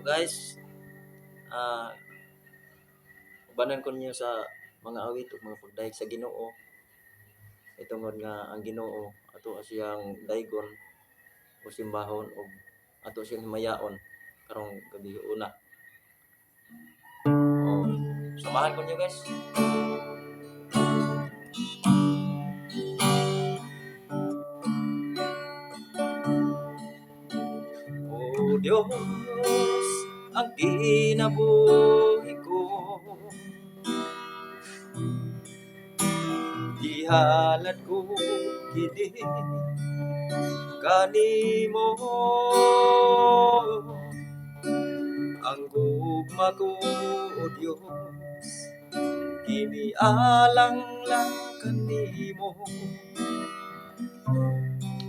guys, ah ubanan ko ninyo sa mga awit ug mga pagdayeg sa Ginoo. Itungod nga ang Ginoo ato siyang daygon o simbahon ug ato siyang himayaon karong gabi una. O samahan ko niyo guys. O Diyos, ang kinabuhi ko, ihalad ko kini kanimo. Ang gugma ko, O Diyos, inialang lang kanimo.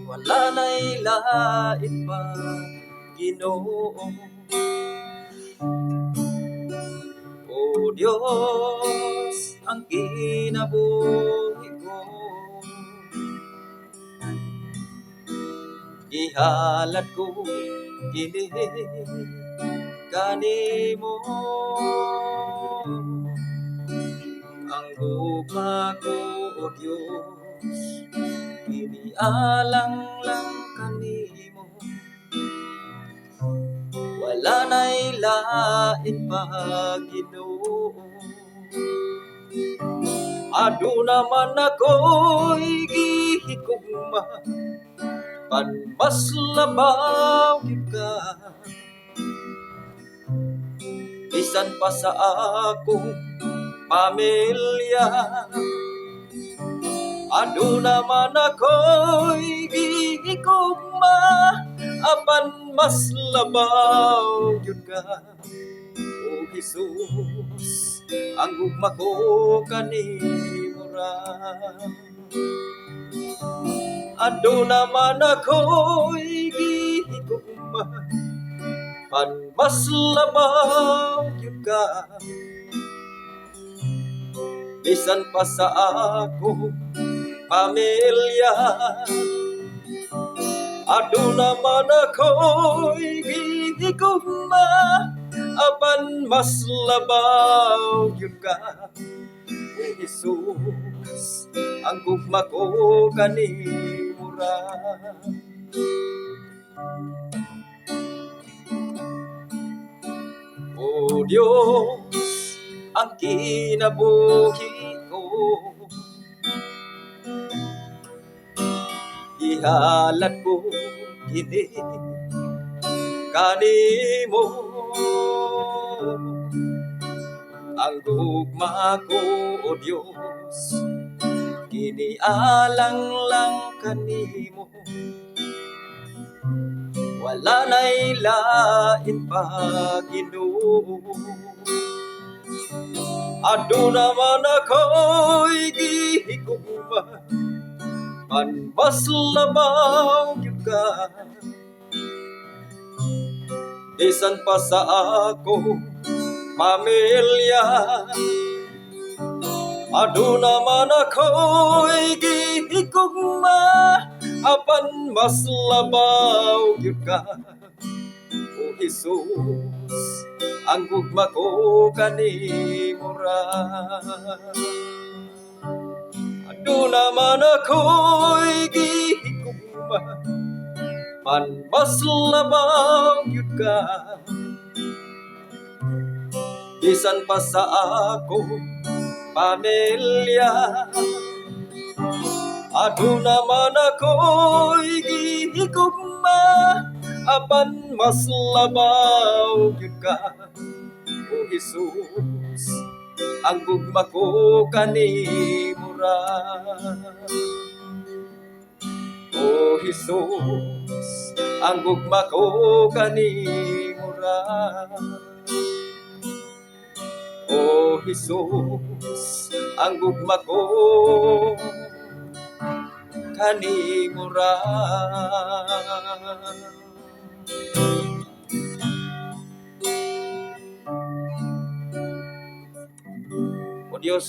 Wala na'y lain pa, Ginoo. O Diyos, ang kinabuhi ko, ihalad ko kini kanimo. Ang gugma ko, O Diyos, inialang lang kanimo. Wala na'y lain pa, Ginoo. Aduna man ako'y gihigugma, mas labaw gyud ka. Bisan pa sa akong pamilya, aduna man ako'y gihigugma, apan mas labaw gyud ka. O Jesus, ang gugma ko kanimo ra. Aduna man ako'y gihigugma, mas labaw gyud ka. Bisan pa sa akong pamilya, aduna man ako'y gihigugma, apan mas labaw gyud ka. O Jesus, ang gugma ko kanimo ra. O Diyos, ang kinabuhi ko, ihalad ko kini kanimo. Ang gugma ko, O Diyos, inialang lang kanimo. Wala na'y lain pa, Ginoo. Aduna man ako'y gihigugma, mas labaw gyud ka. Bisan pa sa ako pamilya, aduna man ako'y gihigugma, apan mas labaw gyud ka. O Jesus, ang gugma ko kanimo ra. Aduna man ako'y gihigugma, mas labaw gyud ka. Bisan pa sa ako pamilya, aduna man ako'y gihigugma, apan mas labaw gyud ka. O Jesus, ang gugma ko kanimo ra. O Jesus, ang gugma ko kanimo ra. O Jesus, ang gugma ko kanimo ra. O Dios,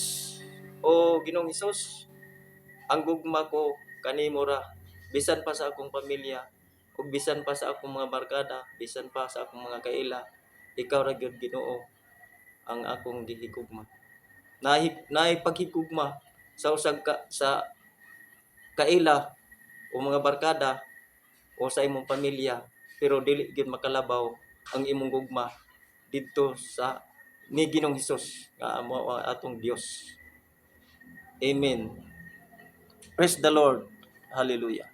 o Ginoong Hesus, ang gugma ko kanimo ra. Bisan pa sa akong pamilya, ug bisan pa sa akong mga barkada, bisan pa sa akong mga kaila, ikaw ra gyud Ginoo ang akong gihigugma. Naay paghigugma sa usag ka sa kaila o mga barkada o sa imong pamilya, pero dili gyud makalabaw ang imong gugma didto sa ni Ginoong Hesus nga amo ang atong Dios. Amen. Praise the Lord. Hallelujah.